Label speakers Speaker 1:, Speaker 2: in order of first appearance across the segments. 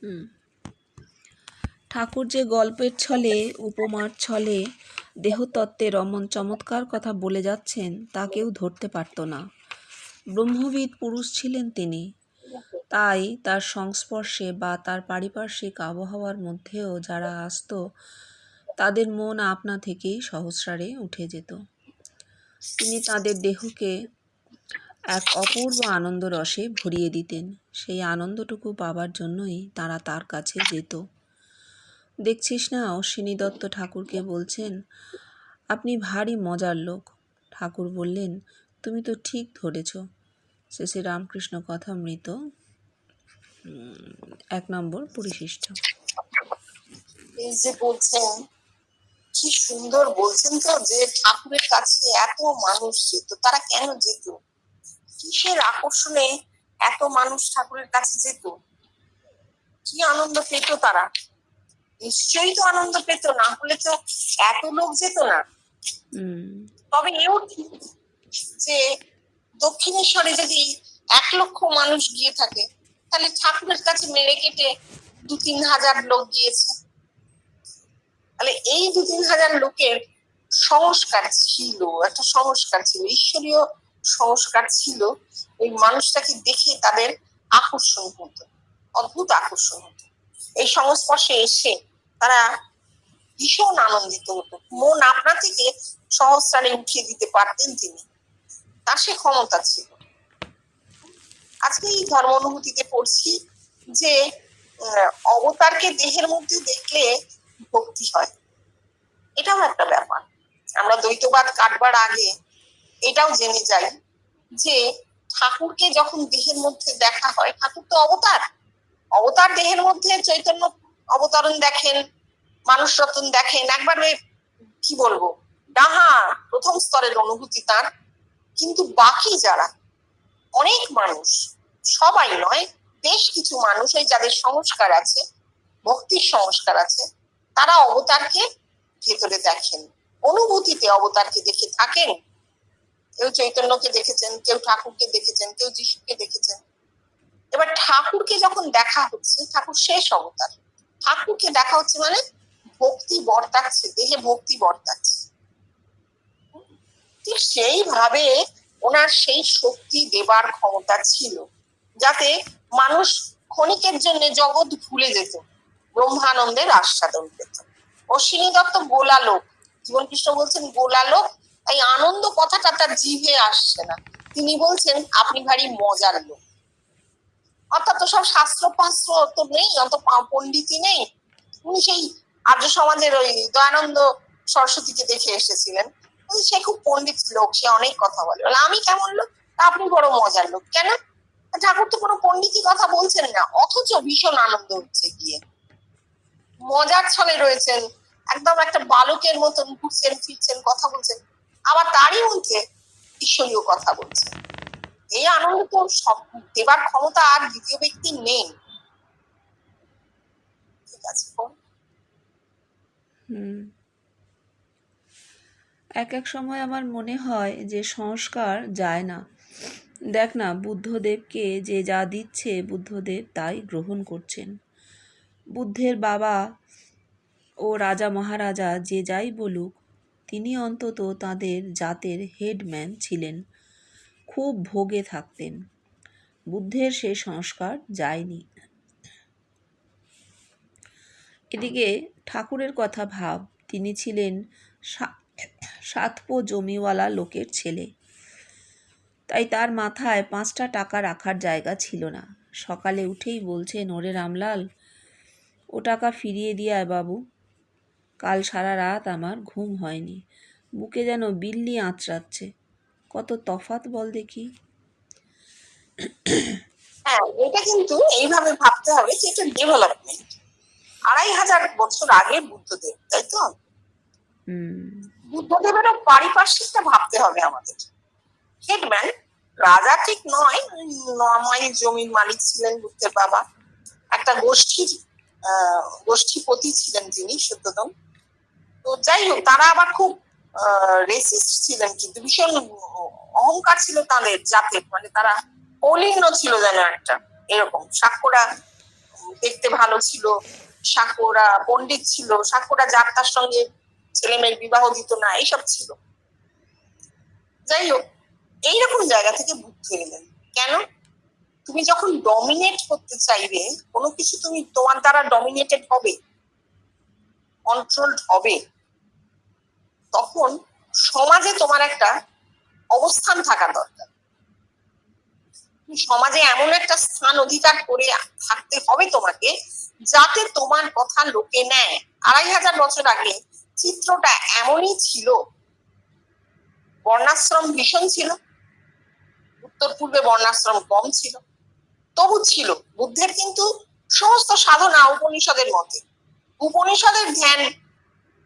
Speaker 1: হুম। ঠাকুর যে গল্পের ছলে, উপমার ছলে দেহতত্ত্বের অমন চমৎকার কথা বলে যাচ্ছেন তা কেউ ধরতে পারত না। ব্রহ্মবিদ পুরুষ ছিলেন তিনি, তাই তার সংস্পর্শে বা তার পারিপার্শ্বিক আবহাওয়ার মধ্যেও যারা আসত তাদের মন আপনা থেকেই সহস্রারে উঠে যেত। তিনি তাদের দেহকে এক অপূর্ব আনন্দ রসে ভরিয়ে দিতেন। সেই আনন্দটুকু পাবার জন্যই তারা তার কাছে যেত। দেখছিস না, অশ্বিনী দত্ত ঠাকুরকে বলছেন, আপনি ভারী মজার লোক। ঠাকুর বললেন, তুমি তো ঠিক ধরেছ। শ্রী রামকৃষ্ণ কথামৃত 1 নম্বর পরিশিষ্ট।
Speaker 2: এই যে বলছেন, কি সুন্দর বলছেন তো, যে ঠাকুরের কাছে এত মানুষ যেত। তারা কেন যেত? কিসের আকর্ষণে এত মানুষ ঠাকুরের কাছে যেত? কি আনন্দ পেত তারা? নিশ্চয়ই তো আনন্দ পেত, না হলে তো এত লোক যেত না। তবে এও ঠিক যে দক্ষিণেশ্বরে যদি 1 লক্ষ মানুষ গিয়ে থাকে, তাহলে ঠাকুরের কাছে মেরে কেটে 2-3 হাজার লোক গিয়েছে। তাহলে এই 2-3 হাজার লোকের সংস্কার ছিল, একটা সংস্কার ছিল, ঈশ্বরীয় সংস্কার ছিল। এই মানুষটাকে দেখে তাদের আকর্ষণ হতো, অদ্ভুত আকর্ষণ হতো। এই সংস্পর্শে এসে তারা ভীষণ আনন্দিত হতো। মন আপনা থেকে সহস্রারে উঠিয়ে দিতে পারতেন তিনি, তার সে ক্ষমতা ছিল। আজকে এই ধর্ম অনুভূতিতে পড়ছি যে অবতারকে দেহের মধ্যে দেখলে ভক্তি হয়। এটাও একটা ব্যাপার। আমরা দ্বৈতবাদ কাটবার আগে এটাও জেনে যাই যে ঠাকুরকে যখন দেহের মধ্যে দেখা হয়, ঠাকুর তো অবতার, অবতার দেহের মধ্যে চৈতন্য অবতরণ দেখেন, মানুষ রতন দেখেন, একবারে কি বলবো, ডাহা প্রথম স্তরের অনুভূতি তার। কিন্তু বাকি যারা অনেক মানুষ, সবাই নয়, বেশ কিছু মানুষ এই যাদের সংস্কার আছে, ভক্তির সংস্কার আছে, তারা অবতারকে ভেতরে দেখেন, অনুভূতিতে অবতারকে দেখে থাকেন। কেউ চৈতন্যকে দেখেছেন, কেউ ঠাকুরকে দেখেছেন, কেউ যিশুকে দেখেছেন। এবার ঠাকুরকে যখন দেখা হচ্ছে, ঠাকুর শেষ অবতার, ঠাকুরকে দেখা হচ্ছে মানে ভক্তি বর্তাচ্ছে, দেহে ভক্তি বর্তাচ্ছে। ঠিক সেইভাবে ওনার সেই শক্তি দেবার ক্ষমতা ছিল, যাতে মানুষ ক্ষণিকের জন্য জগৎ ভুলে যেত, ব্রহ্মানন্দের আস্বাদন পেত। অশ্বিনী দত্ত গোলালোক, জীবন কৃষ্ণ বলছেন গোলালোক, তাই আনন্দ কথাটা তার জিভে আসছে না। তিনি বলছেন আপনি ভারী মজার লোক। অর্থাৎ তো সব শাস্ত্র পাস্ত্র তো নেই, অত পণ্ডিতই নেই। উনি সেই আর্য সমাজের ওই দয়ানন্দ সরস্বতীকে দেখে এসেছিলেন, সে খুব পণ্ডিত লোক, সে অনেক কথা বলে। আমি কেমন লোক? আপনি বড় মজার লোক। কেন? ঠাকুর তো কোনো পণ্ডিতই কথা বলছেন না, অথচ ভীষণ আনন্দ হচ্ছে গিয়ে, মজার ছলে রয়েছেন, একদম একটা বালকের মতন ঘুরছেন ফিরছেন, কথা বলছেন, আবার তারই মধ্যে ঈশ্বরীয় কথা বলছেন। এই আনন্দ তো সব দেবার ক্ষমতা আর দ্বিতীয় ব্যক্তির নেই। ঠিক আছে।
Speaker 1: এক এক সময় আমার মনে হয় যে সংস্কার যায় না। দেখ না, বুদ্ধদেবকে যে যা দিচ্ছে বুদ্ধদেব তাই গ্রহণ করছেন। বুদ্ধের বাবা ও রাজা মহারাজা যে যাই বলুক, তিনি অন্তত তাদের জাতের হেডম্যান ছিলেন, খুব ভোগে থাকতেন। বুদ্ধের সে সংস্কার যায়নি। এদিকে ঠাকুরের কথা ভাব, তিনি ছিলেন সাতপো জমিওয়ালা লোকের ছেলে, তাই তার মাথায় 5টা টাকা রাখার জায়গা ছিল না। সকালে উঠেই বলছেন, ওরে রামলাল, ও টাকা ফিরিয়ে দিয়ে আয় বাবু, কাল সারা রাত আমার ঘুম হয়নি, বুকে যেন বিল্লি আঁচড়াচ্ছে। কত তফাৎ বল দেখি।
Speaker 2: হ্যাঁ, এটা কিন্তু এইভাবে ভাবতে হবে যে এটা ডেভেলপমেন্ট। 2500 বছর আগে বুদ্ধদেব, তাই তো? বুদ্ধদেবেরও পারিপার্শ্বিকটা ভাবতে হবে আমাদের। হেডম্যান, রাজা ঠিক নয়, 9 মাইল জমির মালিক ছিলেন বুদ্ধের বাবা। একটা গোষ্ঠীপতি ছিলেন তিনি, সত্যদম। তো যাই হোক, তারা আবার খুব রেসিস্ট ছিলেন, কিন্তু ভীষণ অহংকার ছিল তাদের জাতের, মানে তারা কৌলিন্য ছিল যেন একটা, এরকম সাক্ষরা দেখতে ভালো ছিল, সাকরা পণ্ডিত ছিল, সাকরা যার তার সঙ্গে ছেলে মেয়ের বিবাহ দিত না, এইসব ছিল। যাই হোক, এইরকম জায়গা থেকে বুদ্ধ এলেন। কেন? তুমি যখন ডমিনেট করতে চাইবে কোনো কিছু, তুমি তোমার দ্বারা ডমিনেটেড হবে, কন্ট্রোলড হবে, তখন সমাজে তোমার একটা অবস্থান থাকা দরকার। সমাজে এমন একটা স্থান অধিকার করে থাকতে হবে তোমাকে, যাতে তোমার কথা লোকে নেয়। 2500 বছর আগে চিত্রটা এমনই ছিল। বর্ণাশ্রম ভীষণ ছিল, উত্তর পূর্বে বর্ণাশ্রম কম ছিল, তবু ছিল। বুদ্ধের কিন্তু সমস্ত সাধনা উপনিষদের মতে, উপনিষদের ধ্যান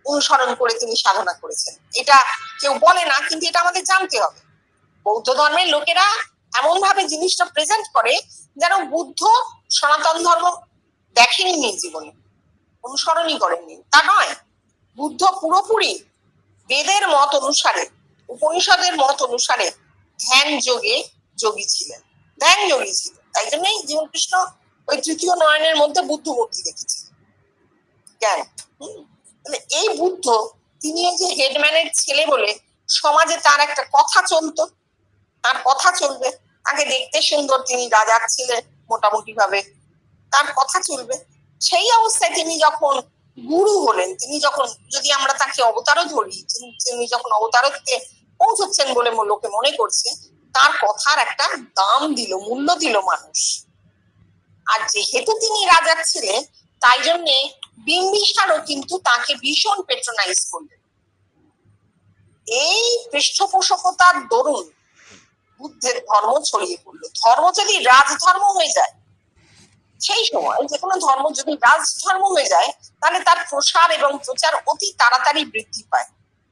Speaker 2: অনুসরণ করে তিনি সাধনা করেছেন। এটা কেউ বলে না, কিন্তু এটা আমাদের জানতে হবে। বৌদ্ধ ধর্মের লোকেরা এমন ভাবে জিনিসটা প্রেজেন্ট করে যেন বুদ্ধ সনাতন ধর্ম দেখেনি নিজ জীবনে, অনুসরণই করেননি, তা নয়। বুদ্ধ পুরোপুরি বেদের মত অনুসারে, উপনিষদের মত অনুসারে ধ্যান যোগে যোগী ছিলেন, ধ্যান যোগী ছিলেন। তাই জন্যই জীবনকৃষ্ণ ওই তৃতীয় নয়নের মধ্যে বুদ্ধ মূর্তি দেখেছিলেন। কেন? তাহলে এই বুদ্ধ, তিনি যে হেডম্যানের ছেলে বলে সমাজে তার একটা কথা চলতো, তার কথা চলবে, তাকে দেখতে সুন্দর, তিনি রাজার ছেলে মোটামুটি ভাবে, তার কথা চলবে। সেই অবস্থায় তিনি যখন গুরু হলেন, তিনি যখন, যদি আমরা তাকে অবতারও ধরি, তিনি যখন অবতারত্বে পৌঁছচ্ছেন বলে লোকে মনে করছে, তার কথার একটা দাম দিল, মূল্য দিল মানুষ। আর যেহেতু তিনি রাজার ছেলে, তাই জন্যে বিম্বিসারও কিন্তু তাকে ভীষণ পেট্রোনাইজ করলেন। এই পৃষ্ঠপোষকতার দরুন বুদ্ধের ধর্ম ছড়িয়ে পড়লো। ধর্ম যদি রাজধর্ম হয়ে যায়, সেই সময় যে কোনো ধর্ম যদি রাজধর্ম হয়ে যায়, তাহলে তার প্রসার এবং প্রচার অতি তাড়াতাড়ি বৃদ্ধি পায়।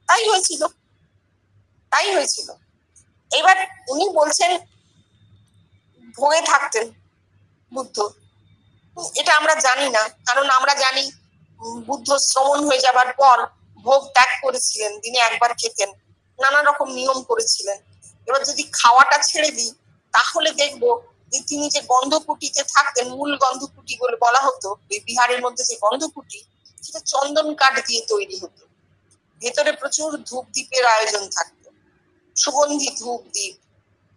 Speaker 2: তাই হয়েছিল, তাই হয়েছিল। এবার উনি বলছেন ভোগে থাকতেন বুদ্ধ, এটা আমরা জানি না, কারণ আমরা জানি বুদ্ধ শ্রমণ হয়ে যাবার পর ভোগ ত্যাগ করেছিলেন, দিনে একবার খেতেন, নানা রকম নিয়ম করেছিলেন। এবার যদি খাওয়াটা ছেড়ে দিই, তাহলে দেখবো যে তিনি যে গন্ধকুটিতে থাকতেন, মূল গন্ধকুটি বলে বলা হতো, ওই বিহারের মধ্যে যে গন্ধকুটি, সেটা চন্দন কাঠ দিয়ে তৈরি হতো। ভেতরে প্রচুর ধূপ দ্বীপের আয়োজন থাকতো, সুগন্ধি ধূপ দ্বীপ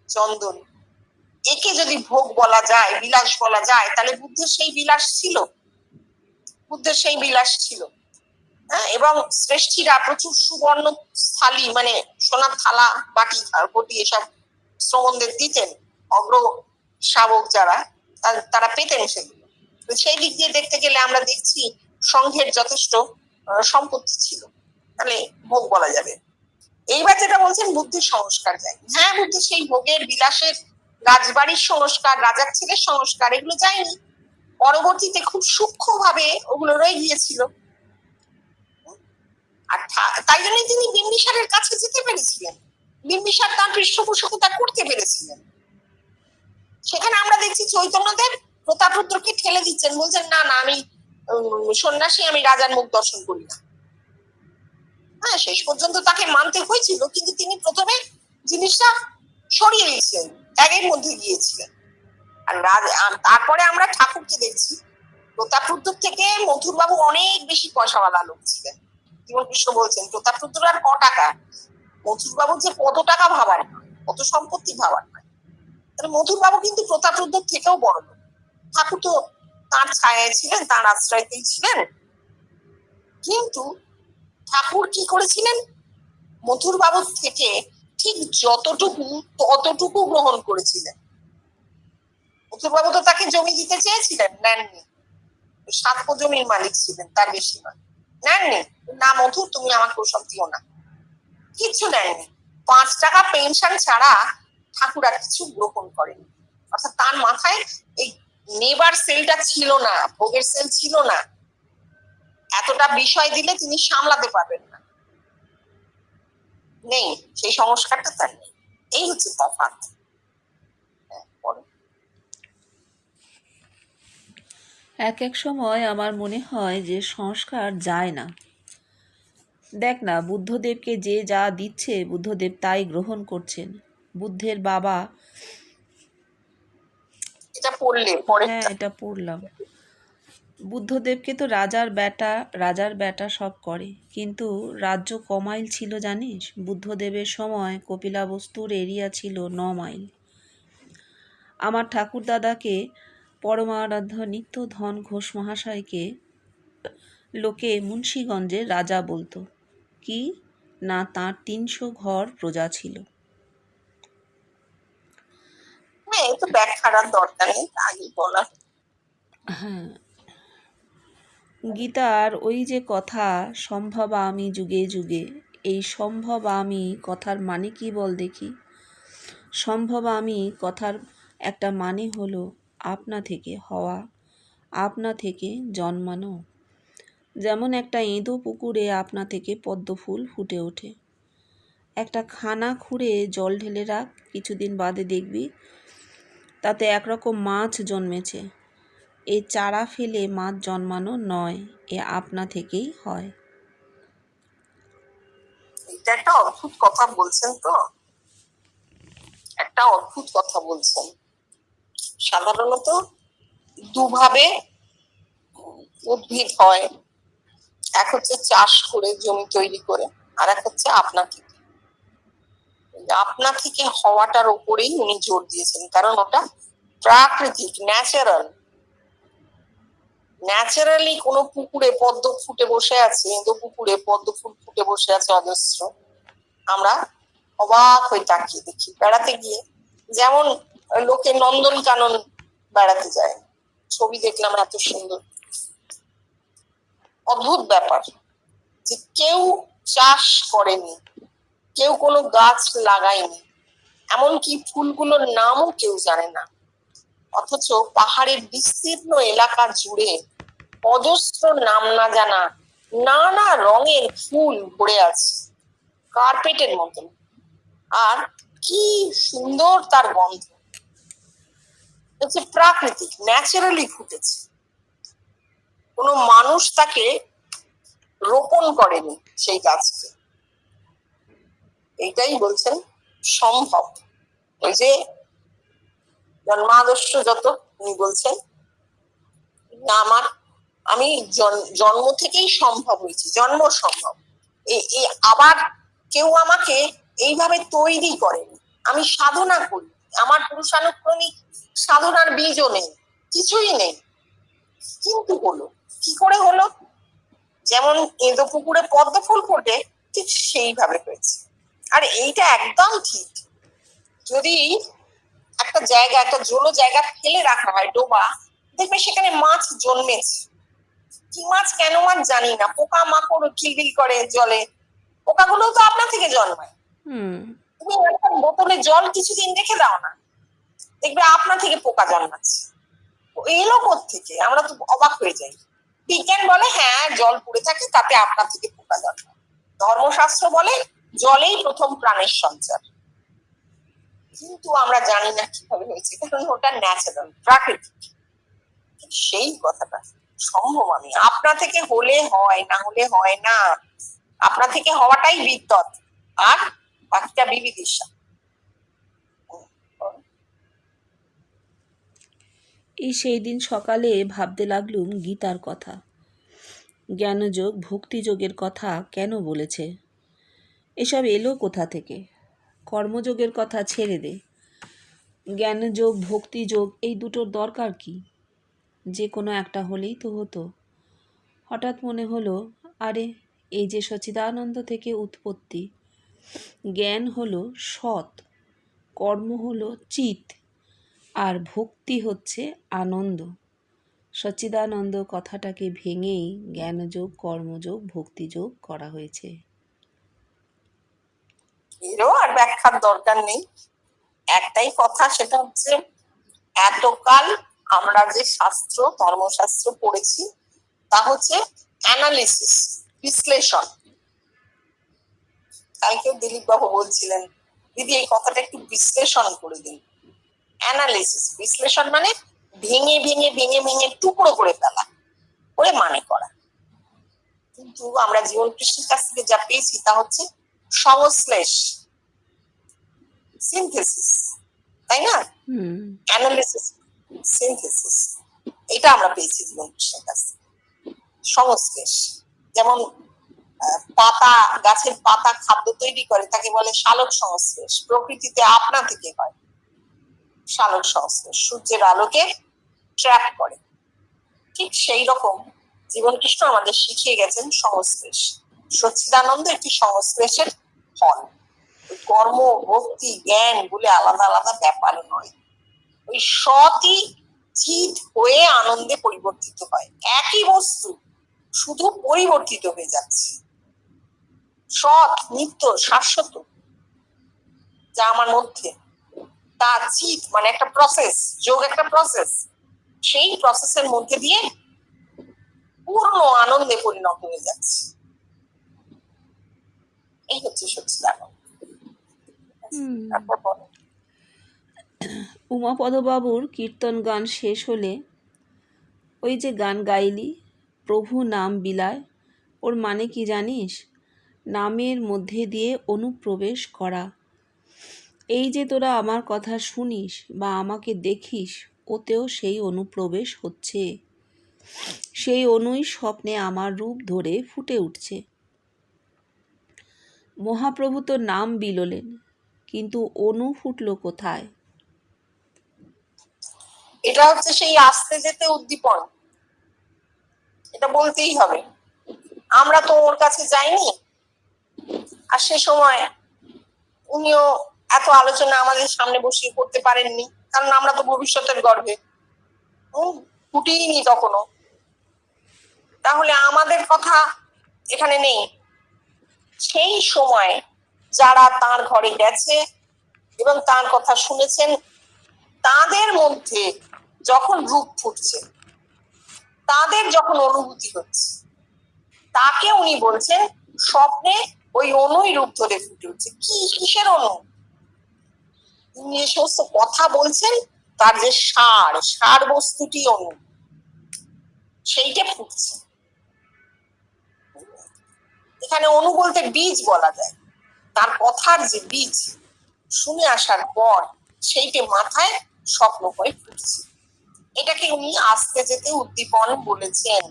Speaker 2: চন্দন। একে যদি ভোগ বলা যায়, বিলাস বলা যায়, তাহলে বুদ্ধের সেই বিলাস ছিল, বুদ্ধের সেই বিলাস ছিল। হ্যাঁ, এবং শ্রেষ্ঠীরা প্রচুর সুবর্ণ থালি, মানে সোনার থালা, বাটি, বটি এসব শ্রমণদের দিতেন। অগ্র শাবক যারা, তারা পেতেন সেগুলো। সেই দিক দিয়ে দেখতে গেলে আমরা দেখছি সংঘের যথেষ্ট সম্পত্তি ছিল, তাহলে ভোগ বলা যাবে। এইবার যেটা বলছেন বুদ্ধির সংস্কার যায়, হ্যাঁ, বুদ্ধির সেই ভোগের বিলাসের, রাজবাড়ির সংস্কার, রাজার ছেলের সংস্কার, এগুলো যায়নি। পরবর্তীতে খুব সূক্ষ্ম ভাবে ওগুলো রয়ে গিয়েছিল। আর তাই জন্যই তিনি বিম্বিসারের কাছে যেতে পেরেছিলেন, বিম্বিসার তার পৃষ্ঠপোষকতা করতে পেরেছিলেন। সেখানে আমরা দেখছি চৈতন্যদেব প্রতাপরুদ্রকে ঠেলে দিচ্ছেন, বলছেন না না, আমি সন্ন্যাসী, আমি রাজার মুখ দর্শন করি না। হ্যাঁ, শেষ পর্যন্ত তাকে মানতে হয়েছিল, কিন্তু তিনি প্রথমে জিনিসটা সরিয়ে দিয়েছিলেন, ত্যাগের মধ্যে গিয়েছিলেন। আর তারপরে আমরা ঠাকুরকে দেখছি, প্রতাপরুদ্র থেকে মথুরবাবু অনেক বেশি পয়সাওয়ালা লোক ছিলেন। জীবনকৃষ্ণ বলছেন প্রতাপরুদ্র আর ক টাকা, মথুরবাবু যে কত টাকা ভাবার না, কত সম্পত্তি ভাবার না। তাহলে মথুরবাবু কিন্তু প্রতাপরুদ্র থেকেও বড় লোক। ঠাকুর তো তার ছায়ায় ছিলেন, তার আশ্রয়তেই ছিলেন। কিন্তু ঠাকুর কি করেছিলেন? মথুরবাবুর থেকে ঠিক যতটুকু ততটুকু গ্রহণ করেছিলেন। মথুরবাবু তো তাকে জমি দিতে চেয়েছিলেন, নেননি। 7 জমির মালিক ছিলেন, তার বেশি নয়, নেননি। না মধুর, তুমি আমাকে ওসব দিও না, কিচ্ছু নেননি। 5 টাকা পেনশন ছাড়া ঠাকুর আর কিছু গ্রহণ করেনি। অর্থাৎ তার মাথায় এই নেবার সেলটা ছিল না, ভোগের সেল ছিল না। এতটা বিষয় দিলে তিনি সামলাতে পারবেন না, নেই, সেই সংস্কারটা তার নেই। এই হচ্ছে তফাৎ।
Speaker 1: এক এক সময় আমার মনে হয় যে সংস্কার যায় না। দেখ না, বুদ্ধদেবকে যে যা দিচ্ছে, বুদ্ধদেব তাই গ্রহণ করছেন। বুদ্ধের বাবা,
Speaker 2: এটা পড়লে পরে,
Speaker 1: হ্যাঁ এটা পড়লাম, বুদ্ধদেবকে তো রাজার বেটা সব করে, কিন্তু রাজ্য কমাইল ছিল জানিস? বুদ্ধদেবের সময় কপিলাবস্তুর এরিয়া ছিল 9 মাইল। আমার ঠাকুরদাদাকে, পরমারাধ্য নিত্যধন ঘোষ মহাশয়কে লোকে মুন্সিগঞ্জের রাজা বলতো। কি না, তাঁর 300 ঘর প্রজা ছিল।
Speaker 2: হ্যাঁ, এই তো ব্যাখ্যার আর দরকার নেই, আগে বলা।
Speaker 1: হ্যাঁ, গীতার ওই যে কথা, সম্ভব আমি যুগে যুগে, এই সম্ভব আমি কথার মানে কি বল দেখি? সম্ভব আমি কথার একটা মানে হলো আপনা থেকে হওয়া, আপনা থেকে জন্মানো। যেমন একটা এঁদো পুকুরে আপনা থেকে পদ্ম ফুল ফুটে ওঠে। একটা খানা খুঁড়ে জল ঢেলে রাখ, কিছুদিন বাদে দেখবি তাতে একরকম মাছ জন্মেছে। এ চারা ফেলে মাছ জন্মানো নয়, এ আপনা থেকেই হয়।
Speaker 2: এটা একটা অদ্ভুত কথা বলছেন তো, একটা অদ্ভুত কথা বলছেন। সাধারণত দুভাবে উদ্ভিদ হয়, এক হচ্ছে চাষ করে জমি তৈরি করে, আর এক হচ্ছে আপনা থেকে। আপনা থেকে হওয়াটার উপরেই উনি জোর দিয়েছেন, কারণ ওটা প্রাকৃতিক, ন্যাচারালি কোনো পুকুরে পদ্ম ফুটে বসে আছে, ইন্দো পুকুরে পদ্ম ফুল ফুটে বসে আছে অজস্র, আমরা অবাক হয়ে তাকিয়ে দেখি। বেড়াতে গিয়ে যেমন লোকে নন্দন কানন বেড়াতে যায়, ছবি দেখলাম এত সুন্দর, অদ্ভুত ব্যাপার যে কেউ চাষ করেনি, কেউ কোনো গাছ লাগায়নি, এমনকি ফুলগুলোর নামও কেউ জানে না, অথচ পাহাড়ের বিস্তীর্ণ এলাকা জুড়ে অজস্র নাম না জানা নানা রঙের ফুল ভরে আছে কার্পেটের মতন। আর কি সুন্দর তার গন্ধ, হচ্ছে প্রাকৃতিক, ন্যাচারালি ফুটেছে, কোনো মানুষ তাকে রোপণ করেনি সেই গাছকে। এইটাই বলছেন সম্ভব। ওই যে জন্মাদর্শ যত উনি বলছেন না, আমি জন্ম থেকেই সম্ভব হয়েছি, জন্ম সম্ভব। আবার কেউ আমাকে এইভাবে তৈরি করেনি, আমি সাধনা করি, আমার পুরুষানুক্রমিক সাধনার বীজও নেই, কিছুই নেই, কিন্তু হলো। কি করে হলো? যেমন এঁদো পুকুরে পদ্ম ফুল ফোটে, ঠিক সেইভাবে হয়েছে। আর এইটা একদম ঠিক। যদি একটা জায়গা, একটা জলো জায়গা ফেলে রাখা হয়, ডোবা, দেখবে সেখানে মাছ জন্মেছে। কি মাছ, কেন মাছ জানি না, পোকা মাকড় কিলবিল করে জলে, পোকাগুলো তো আপনা থেকে জন্মায়। তুমি একটা বোতলে জল কিছুদিন রেখে দাও না, দেখবে আপনা থেকে পোকা জন্মাচ্ছে। এলো কোত্থেকে? আমরা তো অবাক হয়ে যাই। বিজ্ঞান বলে হ্যাঁ জল পড়ে থাকে, তাতে আপনা থেকে পোকা জন্মায়। ধর্মশাস্ত্র বলে জলেই প্রথম প্রাণের সঞ্চার। কিন্তু আমরা জানি না কিভাবে হয়েছে, কারণ ওটা ন্যাচারাল, প্রাকৃতিক। সেই কথাটা সম্ভব আমি, আপনা থেকে হলে হয়, না হলে হয় না। আপনা থেকে হওয়াটাই বিদ্যৎ, আর বাকিটা বিবিদিশা।
Speaker 1: এই সেই দিন সকালে ভাবতে লাগলুম গীতার কথা। জ্ঞানযোগ ভক্তিযোগের কথা কেন বলেছে? এসব এলো কোথা থেকে? কর্মযোগের কথা ছেড়ে দে, জ্ঞানযোগ ভক্তিযোগ এই দুটোর দরকার কি? যে কোনো একটা হলেই তো হতো। হঠাৎ মনে হলো, আরে এই যে সচ্চিদানন্দ থেকে উৎপত্তি, জ্ঞান হলো সৎ, কর্ম হলো চিত, আর ভক্তি হচ্ছে আনন্দ। সচ্চিদানন্দ কথাটাকে ভেঙেই জ্ঞানযোগ, কর্মযোগ, ভক্তিযোগ করা হয়েছে।
Speaker 2: এরও আর ব্যাখ্যার দরকার নেই, একটাই কথা, সেটা হচ্ছে এতকাল আমরা যে শাস্ত্র, ধর্মশাস্ত্র পড়েছি, তা হচ্ছে অ্যানালিসিস, বিশ্লেষণ। কালকে দিলীপ বাবু বলছিলেন, দিদি এই কথাটা একটু বিশ্লেষণ করে দিন। অ্যানালিসিস, বিশ্লেষণ মানে ভেঙে ভেঙে ভেঙে ভেঙে টুকরো করে ফেলা, করে মানে করা। কিন্তু আমরা জীবন কৃষ্ণের কাছ থেকে যা পেয়েছি তা হচ্ছে সংশ্লেষ, সিনথেসিস, তাই না? অ্যানালিসিস, সিনথেসিস, এটা আমরা পেয়েছি জীবন কৃষ্ণের কাছ থেকে। সংশ্লেষ, যেমন পাতা, গাছের পাতা খাদ্য তৈরি করে, তাকে বলে সালোক সংশ্লেষ। প্রকৃতিতে আপনা থেকে হয় সালোক সংশ্লেষ, সূর্যের আলোকে ট্র্যাপ করে। ঠিক সেই রকম জীবন কৃষ্ণ আমাদের শিখিয়ে গেছেন সংশ্লেষ। সচ্চিদানন্দ একটি সংশ্লেষের ফল। কর্ম, ভক্তি, জ্ঞান বলে আলাদা আলাদা ব্যাপার নয়, ওই সৎই চিৎ হয়ে আনন্দে পরিবর্তিত হয়। একই বস্তু শুধু পরিবর্তিত হয়ে যাচ্ছে। সৎ, নিত্য, শাশ্বত যা আমার মধ্যে, তা চিৎ মানে একটা প্রসেস, যোগ একটা প্রসেস, সেই প্রসেসের মধ্যে দিয়ে পূর্ণ আনন্দে পরিণত হয়ে যাচ্ছে। এই হচ্ছে সচ্চিদানন্দ। তারপর বলো।
Speaker 1: উমাপদবাবুর কীর্তন গান শেষ হলে ওই যে গান গাইলি, প্রভু নাম বিলায়, ওর মানে কি জানিস? নামের মধ্যে দিয়ে অনুপ্রবেশ করা। এই যে তোরা আমার কথা শুনিস বা আমাকে দেখিস, ওতেও সেই অনুপ্রবেশ হচ্ছে। সেই অনুই স্বপ্নে আমার রূপ ধরে ফুটে উঠছে। মহাপ্রভু তো নাম বিলোলেন, কিন্তু অনু ফুটল কোথায়?
Speaker 2: এটা হচ্ছে সেই আসতে যেতে উদ্দীপন, এটা বলতেই হবে। আমরা তো ওর কাছে যাইনি, আর সে সময় উনিও এত আলোচনা আমাদের সামনে বসিয়ে করতে পারেননি, কারণ আমরা তো ভবিষ্যতের গর্ভে ফুটিনি তখনো। তাহলে আমাদের কথা এখানে নেই। সেই সময় যারা তার ঘরে গেছে এবং তার কথা শুনেছেন, তাদের মধ্যে যখন রূপ ফুটছে, তাদের যখন অনুভূতি হচ্ছে, তাকে উনি বলছেন স্বপ্নে ওই অনুই রূপ ধরে ফুটে উঠছে। কিসের অনু? তিনি যে সমস্ত কথা বলছেন, তার যে সার বস্তুটি অনু, সেইটা ফুটছে। এখানে অনু বলতে বীজ বলা যায়। তার কথার যে বীজ শুনে আসার পর সেইটা মাথায় স্বপ্ন হয়ে ফুটছে। এটাকে উনি আসতে যেতে উদ্দীপন বলেছেন।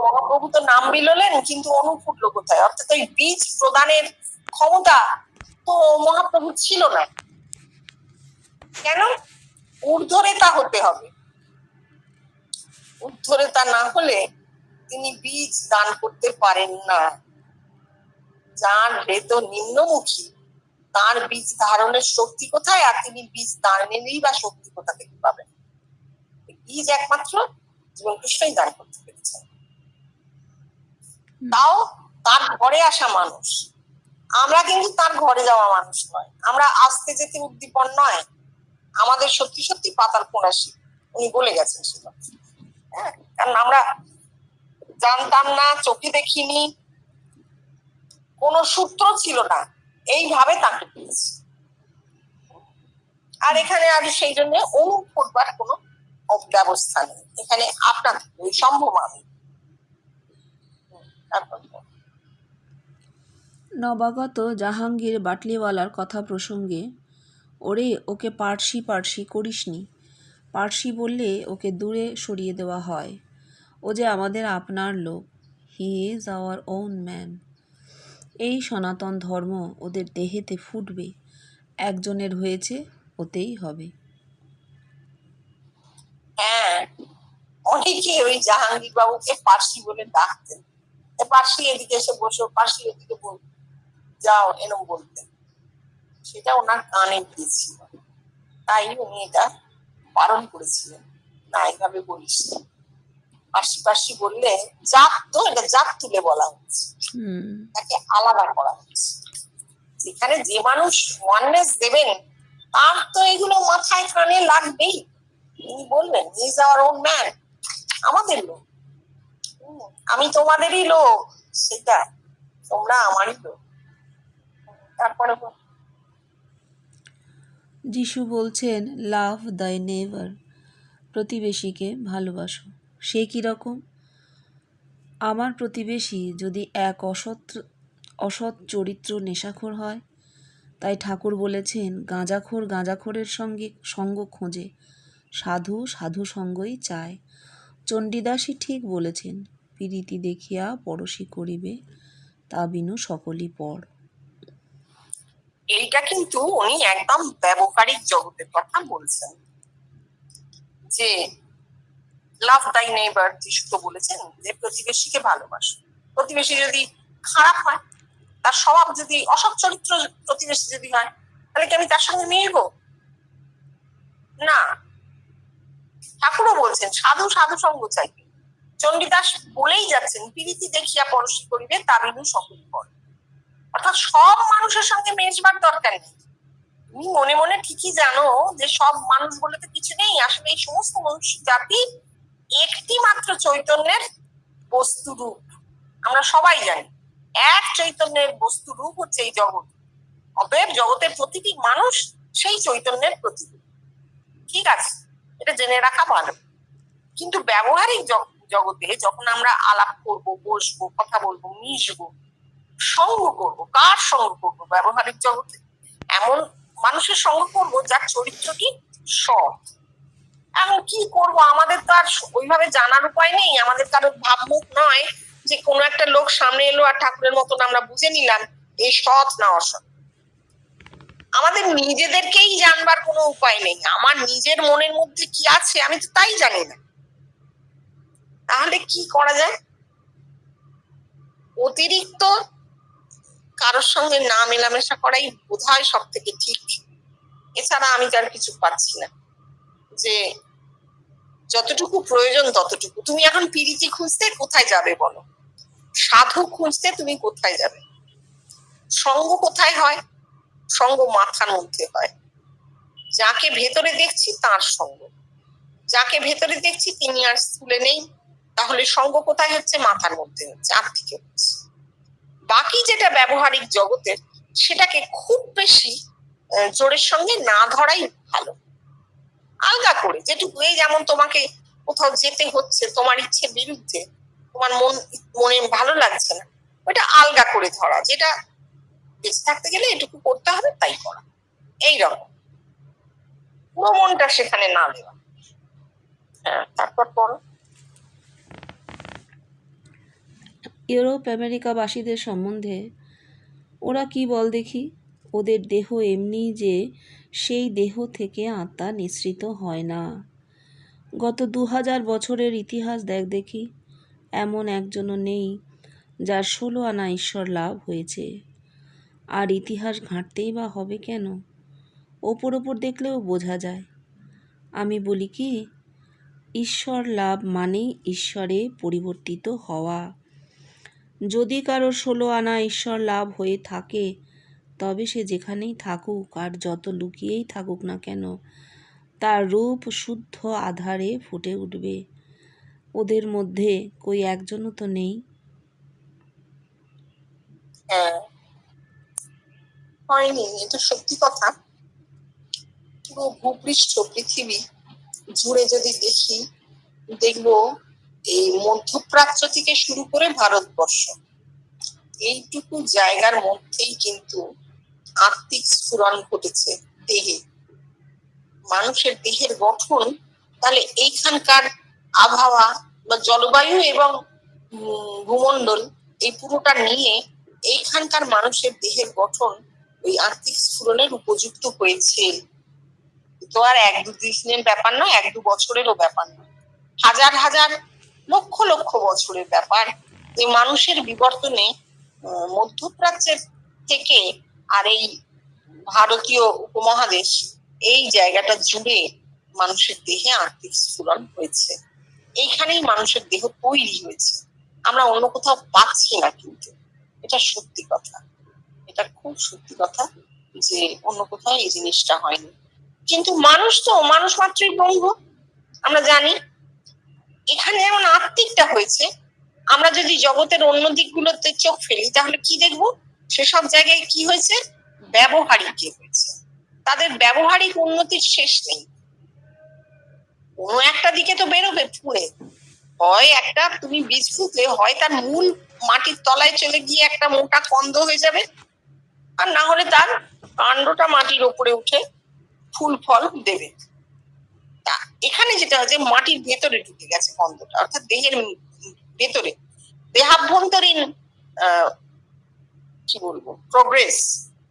Speaker 2: মহাপ্রভু তো নাম বিলোলেন, কিন্তু অনু ফুটলো কোথায়? অর্থাৎ ওই বীজ প্রদানের ক্ষমতা তো মহাপ্রভুর ছিল না। কেন? ঊর্ধ্বরেতা হতে হবে। ঊর্ধ্বরেতা না হলে তিনি বীজ দান করতে পারেন না। যার হৃদ নিম্নমুখী, তার বীজ ধারণের শক্তি কোথায়? আর তিনি বীজ দানেরই বা শক্তি কোথা থেকে পাবেন? বীজ একমাত্র জীবন কৃষ্ণই দান করতে পেরেছেন। তাও তার ঘরে আসা মানুষ, আমরা কিন্তু তার ঘরে যাওয়া মানুষ নয়। আমরা আসতে যেতে উদ্দীপন নয়, আমাদের সত্যি সত্যি পাতাল ফোঁড়াশি। উনি বলে গেছেন সেটা। হ্যাঁ, কারণ আমরা জানতাম না, চোখে দেখিনি, কোন সূত্র ছিল না, এইভাবে তাকে পেয়েছি। আর এখানে আর সেই জন্য অনুপ করবার কোনো ব্যবস্থা নেই। এখানে আপনার সম্ভব আমি।
Speaker 1: নবাগত জাহাঙ্গীর বাটলিওয়ালার কথা প্রসঙ্গে, ওরে ওকে পার্সি করিসনি। পার্সি বললে ওকে দূরে সরিয়ে দেওয়া হয়। ও যে আমাদের আপনার লোক। He is our own man. এই সনাতন ধর্ম ওদের দেহেতে ফুটবে। একজনের হয়েছে, ওতেই হবে।
Speaker 2: হ্যাঁ, অনেকে ওই জাহাঙ্গীর বাবুকে পার্সি বলে ডাকতেন। পার্সি এদিকে এসে বসো, পার্সি এদিকে যাও, এরকম বলতেন। সেটা ওনার কানে গিয়েছিল, তাই উনি এটা বারণ করেছিলেন, না এইভাবে বলিস। পার্সি বললে জাত, তো এটা জাত তুলে বলা হচ্ছে, তাকে আলাদা করা হচ্ছে। যেখানে যে মানুষ ওয়াননেস দেবেন, তার তো এগুলো মাথায় কানে লাগবেই। তিনি বললেন ইজ আওয়ার ওন ম্যান, আমাদের লোক। আমি তোমাদেরই লোক, সেটা তোমরা আমারই লোক। তারপরে
Speaker 1: যিশু বলছেন লাভ দাই নেইবার, প্রতিবেশীকে ভালোবাসো। সে কীরকম? আমার প্রতিবেশী যদি এক অসৎ চরিত্র নেশাখোর হয়, তাই ঠাকুর বলেছেন গাঁজাখোরের সঙ্গে সঙ্গ খোঁজে, সাধু সাধু সঙ্গই চায়। চণ্ডীদাসই ঠিক বলেছেন, প্রীতি দেখিয়া পরশী করিবে, তা বিনু সকলই পর।
Speaker 2: এইটা কিন্তু উনি একদম ব্যবহারিক জগতের কথা বলছেন, যে লাভ দাই নেইবার, যিশু তো বলেছেন যে প্রতিবেশীকে ভালোবাসো। প্রতিবেশী যদি খারাপ হয়, তার স্বভাব যদি অসৎ চরিত্র প্রতিবেশী যদি হয়, তাহলে কি আমি তার সঙ্গে মিশবো? না। ঠাকুরও বলছেন সাধু সাধু সঙ্গ চাইবে। চণ্ডীদাস বলেই যাচ্ছেন প্রীতি দেখিয়া পরশী করিবে, তা বিনু সকলই পর। অর্থাৎ সব মানুষের সঙ্গে মেশবার দরকার নেই। তুমি মনে মনে ঠিকই জানো যে সব মানুষ বলে তো কিছু নেই, আসলে এই সমস্ত মনুষ্য জাতি একটি মাত্র চৈতন্যের বস্তু রূপ। আমরা সবাই জানি এক চৈতন্যের বস্তু রূপ হচ্ছে এই জগৎ। অতএব জগতের প্রতিটি মানুষ সেই চৈতন্যের প্রতিরূপ। ঠিক আছে, এটা জেনে রাখা ভালো। কিন্তু ব্যবহারিক জগতে যখন আমরা আলাপ করব, বসবো, কথা বলবো, মিশবো, সঙ্গ করবো, কার সঙ্গ করবো? ব্যবহারিক জগতে এমন মানুষের সঙ্গ করবো যার চরিত্রটি সৎ। এখন কি করব, আমাদের তো আর ওইভাবে জানার উপায় নেই। আমাদের কারো ভাবমুখ নয় যে কোনো একটা লোক সামনে এলো আর ঠাকুরের মতন আমরা বুঝে নিলাম এই সৎ না অসৎ। আমাদের নিজেদেরকেই জানবার কোনো উপায় নেই। আমার নিজের মনের মধ্যে কি আছে আমি তো তাই জানি না। তাহলে কি করা যায়? অতিরিক্ত কারোর সঙ্গে না মেলামেশা করাই বোধহয় সব থেকে ঠিক। এছাড়া আমি তার কিছু পাচ্ছি না। যে যতটুকু প্রয়োজন ততটুকু। তুমি এখন প্রীতি খুঁজতে কোথায় যাবে বলো? সাধু খুঁজতে তুমি কোথায় যাবে? সঙ্গ কোথায় হয়? সঙ্গ মাথার মধ্যে হয়। যাকে ভেতরে দেখছি তার সঙ্গ। যাকে ভেতরে দেখছি তিনি আর স্কুলে নেই, তাহলে সঙ্গ কোথায় হচ্ছে? মাথার মধ্যে হচ্ছে, আর্থিকে হচ্ছে। বাকি যেটা ব্যবহারিক জগতের, সেটাকে খুব বেশি জোরের সঙ্গে না ধরাই ভালো। আলগা করে যেটুকু, এই যেমন তোমাকে কোথাও যেতে হচ্ছে, তোমার ইচ্ছে বিরুদ্ধে, তোমার মনে ভালো লাগছে না, ওটা আলগা করে ধরা। যেটা বেঁচে থাকতে গেলে এটুকু করতে হবে, তাই করা। এইরকম পুরো মনটা সেখানে না দেওয়া। হ্যাঁ, তারপর পড়ো।
Speaker 1: ইউরোপ আমেরিকাবাসীদের সম্বন্ধে ওরা কি বল দেখি? ওদের দেহ এমনি যে সেই দেহ থেকে আত্মা নিঃসৃত হয় না। গত 2000 বছরের ইতিহাস দেখ দেখি, এমন একজনও নেই যার 16 আনা ঈশ্বর লাভ হয়েছে। আর ইতিহাস ঘাঁটতেই বা হবে কেন? ওপর ওপর দেখলেও বোঝা যায়। আমি বলি কি, ঈশ্বর লাভ মানেই ঈশ্বরে পরিবর্তিত হওয়া। যদি কারো 16 আনা ঈশ্বর লাভ হয়ে থাকে, তবে সে যেখানেই থাকুক আর যত লুকিয়েই থাকুক না কেন, তার রূপ শুদ্ধ আধারে ফুটে উঠবে। ওদের মধ্যে কই একজনও তো নেই।
Speaker 2: হ্যাঁ, হয়নি, এটা সত্যি কথা। পুরো ভূপৃষ্ঠ পৃথিবী জুড়ে যদি দেখি, দেখবো এই মধ্যপ্রাচ্য থেকে শুরু করে ভারতবর্ষ, এইটুকু জায়গার মধ্যেই কিন্তু আত্মিক স্ফুরণ ঘটেছে দেহে। মানুষের দেহের গঠন, তাহলে এইখানকার আবহাওয়া বা জলবায়ু এবং ভূমণ্ডল, এই পুরোটা নিয়ে এইখানকার মানুষের দেহের গঠন ওই আত্মিক স্ফুরণের উপযুক্ত হয়েছে। তো আর 1-2 দিনের ব্যাপার নয়, 1-2 বছরেরও ব্যাপার নয়, হাজার হাজার লক্ষ লক্ষ বছরের ব্যাপার। যে মানুষের বিবর্তনে মধ্যপ্রাচ্যের থেকে আর এই ভারতীয় উপমহাদেশ, এই জায়গাটা জুড়ে মানুষের দেহে আত্মিক স্ফুরণ হয়েছে। এইখানেই মানুষের দেহ তৈরি হয়েছে, আমরা অন্য কোথাও পাচ্ছি না। কিন্তু এটা সত্যি কথা, এটা খুব সত্যি কথা যে অন্য কোথাও এই জিনিসটা হয়নি। কিন্তু মানুষ তো মানুষ মাত্রই ব্রহ্ম, আমরা জানি। এখানে যেমন আত্মিকটা হয়েছে, আমরা যদি জগতের অন্য দিকগুলোতে চোখ ফেলি, তাহলে কি দেখবো? সেসব জায়গায় কি হয়েছে? ব্যবহারিক হয়েছে। তাদের ব্যবহারিক উন্নতির শেষ নেই। কোনো একটা দিকে তো বেরোবে ফুলে। হয় একটা তুমি বীজ ফুটলে, হয় তার মূল মাটির তলায় চলে গিয়ে একটা মোটা কন্দ হয়ে যাবে, আর না হলে তার কাণ্ডটা মাটির ওপরে উঠে ফুল ফল দেবে। তা এখানে যেটা হচ্ছে মাটির ভেতরে ঢুকে গেছে গন্ধটা, অর্থাৎ দেহের ভেতরে দেহাভ্যন্তরীণ কি বলবো প্রোগ্রেস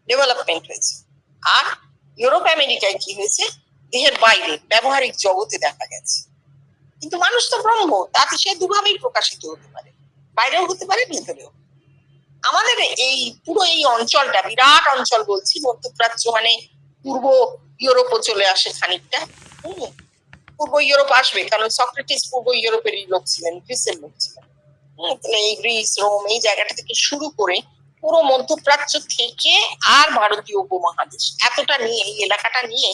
Speaker 2: ডেভেলপমেন্ট হয়েছে। আর ইউরোপ আমেরিকায় কি হয়েছে, দেহের বাইরে ব্যবহারিক জগতে দেখা গেছে। কিন্তু মানুষ তো ব্রহ্ম, তাতে সে দুভাবেই প্রকাশিত হতে পারে, বাইরেও হতে পারে ভেতরেও। আমাদের এই পুরো এই অঞ্চলটা বিরাট অঞ্চল বলছি, মধ্যপ্রাচ্য মানে পূর্ব ইউরোপও চলে আসে খানিকটা। পূর্ব ইউরোপ আসবে কারণ সক্রেটিস পূর্ব ইউরোপেরই লোক ছিলেন, গ্রিসের লোক ছিলেন। তাহলে এই গ্রিস রোম এই জায়গাটা থেকে শুরু করে পুরো মধ্যপ্রাচ্য থেকে আর ভারতীয় উপমহাদেশ এতটা নিয়ে, এই এলাকাটা নিয়ে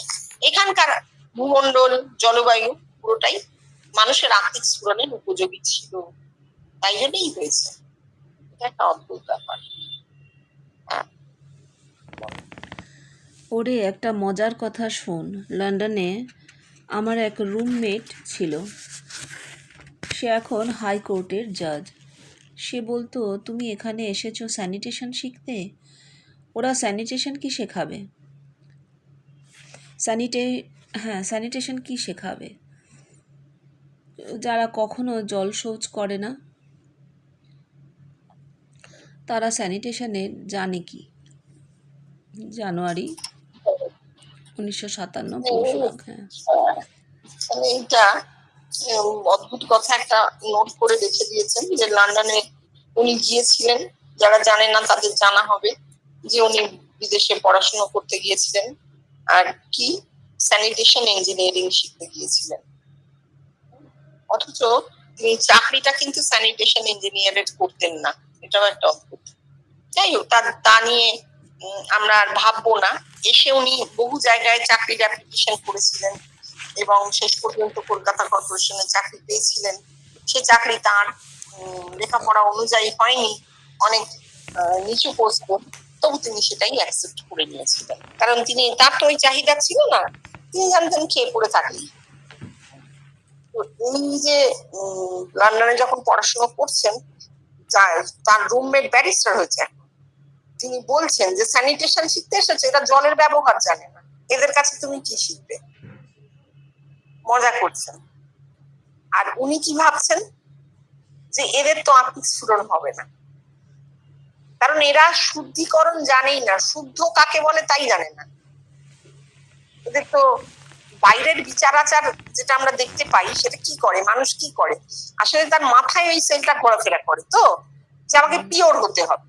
Speaker 2: এখানকার ভূমণ্ডল জলবায়ু পুরোটাই মানুষের আত্মিক স্ফুরণের উপযোগী ছিল, তাই জন্যই হয়েছে। এটা একটা অদ্ভুত ব্যাপার।
Speaker 1: ওরে একটা মজার কথা শোন, লন্ডনে আমার এক রুমমেট ছিল, সে এখন হাইকোর্টের জাজ। সে বলতো, তুমি এখানে এসেছো স্যানিটেশন শিখতে? ওরা স্যানিটেশন কি শেখাবে? স্যানিটেশন কি শেখাবে? যারা কখনো জল শৌচ করে না তারা স্যানিটেশনে জানে কি? জানুয়ারি 1957 পৌষ মাঘ।
Speaker 2: মানে এইটা অদ্ভুত কথা একটা নোট করে রেখে দিয়েছেন যে লন্ডনে উনি গিয়েছিলেন, যারা জানে না তাদের জানা হবে যে উনি বিদেশে পড়াশোনা করতে গিয়েছিলেন আর কি স্যানিটেশন ইঞ্জিনিয়ারিং শিখতে গিয়েছিলেন, অথচ তিনি চাকরিটা কিন্তু স্যানিটেশন ইঞ্জিনিয়ারের করতেন না। এটাও একটা অদ্ভুত। যাই হোক, তা নিয়ে আমরা আর ভাববো না। এসে উনি বহু জায়গায় চাকরির অ্যাপ্লিকেশন করেছিলেন এবং শেষ পর্যন্ত কলকাতা কর্পোরেশনে চাকরি পেয়েছিলেন। সে চাকরি তার লেখাপড়া অনুযায়ী হয়নি, অনেক নিচু পোস্ট, তবু তিনি সেটাই অ্যাকসেপ্ট করে নিয়েছিলেন, কারণ তিনি তার তো ওই চাহিদা ছিল না, তিনি জানতেন খেয়ে পড়ে থাকলেই। উনি যে লন্ডনে যখন পড়াশোনা করছেন, তার রুমমেট ব্যারিস্টার হয়েছে, তিনি বলছেন যে স্যানিটেশন শিখতে এসেছে, এরা জলের ব্যবহার জানে না, এদের কাছে তুমি কি শিখবে? মজা করছেন। আর উনি কি ভাবছেন যে এদের তো আত্মিক স্ফুরণ হবে না, কারণ এরা শুদ্ধিকরণ জানেই না, শুদ্ধ কাকে বলে তাই জানে না। এদের তো বাইরের বিচার আচার যেটা আমরা দেখতে পাই সেটা কি করে, মানুষ কি করে, আসলে তার মাথায় ওই সেলটা ঘোরাফেরা করে, তো যে আমাকে পিওর হতে হবে।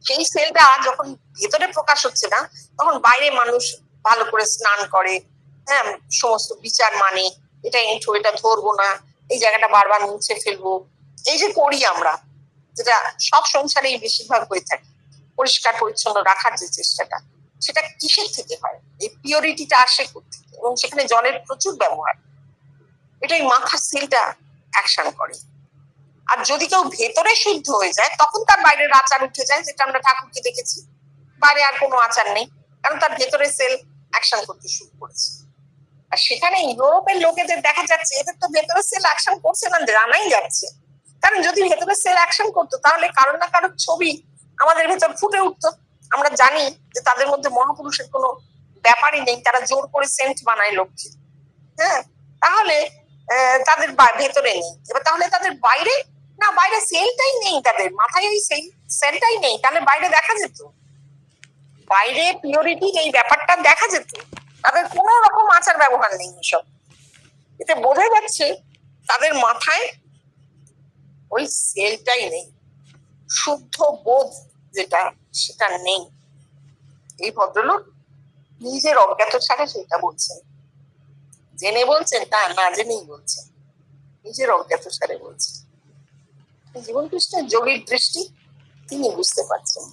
Speaker 2: সেই সেলটা যখন ভেতরে প্রকাশ হচ্ছে না, তখন বাইরে মানুষ ভালো করে স্নান করে, হ্যাঁ, সমস্ত বিচার মানে এটা এঁঠো, এটা ধরবো না, এই জায়গাটা বারবার মুছে ফেলবো, এই যে করি আমরা, যেটা সব সংসারেই বেশিরভাগ হয়ে থাকে, পরিষ্কার পরিচ্ছন্ন রাখার যে চেষ্টাটা, সেটা কিসের থেকে হয়? এই পিওরিটিটা আসে কোথেকে? এবং সেখানে জলের প্রচুর ব্যবহার, এটাই মাথার সেলটা অ্যাকশন করে। আর যদি কেউ ভেতরে শুদ্ধ হয়ে যায়, তখন তার বাইরের আচার উঠে যায়, যেটা আমরা ঠাকুরকে দেখেছি, বাইরে আর কোনো আচার নেই, কারণ তার ভেতরে সেল অ্যাকশন করতে শুরু করেছে। আর সেখানে ইউরোপের লোকেদের দেখা যাচ্ছে এদের তো ভেতরে সেল অ্যাকশন করছে না, জানাই যাচ্ছে, কারণ যদি ভেতরে সেল অ্যাকশন করতো তাহলে কারোর না কারোর ছবি আমাদের ভেতর ফুটে উঠতো। আমরা জানি যে তাদের মধ্যে মহাপুরুষের কোনো ব্যাপারই নেই, তারা জোর করে সেন্ট বানায় লোককে, হ্যাঁ, তাহলে তাদের ভেতরে নেই। এবার তাহলে তাদের বাইরে না, বাইরে সেলটাই নেই, তাদের মাথায় ওই সেলটাই নেই, তাহলে বাইরে দেখা যেত, বাইরে পিওরিটি এই ব্যাপারটা দেখা যেত, তাদের কোনো রকম আচার ব্যবহার নেই এসব। এতে বোঝা যাচ্ছে তাদের মাথায় ওই সেলটাই নেই, শুদ্ধ বোধ যেটা সেটা নেই। এই ভদ্রলোক নিজের অজ্ঞাত ছাড়া সেটা বলছেন, জেনে বলছেন তা না জেনেই বলছেন, নিজের অজ্ঞাত ছাড়ে বলছেন। জীবন কৃষ্ণের যোগীর দৃষ্টি তিনি বুঝতে পারছেন।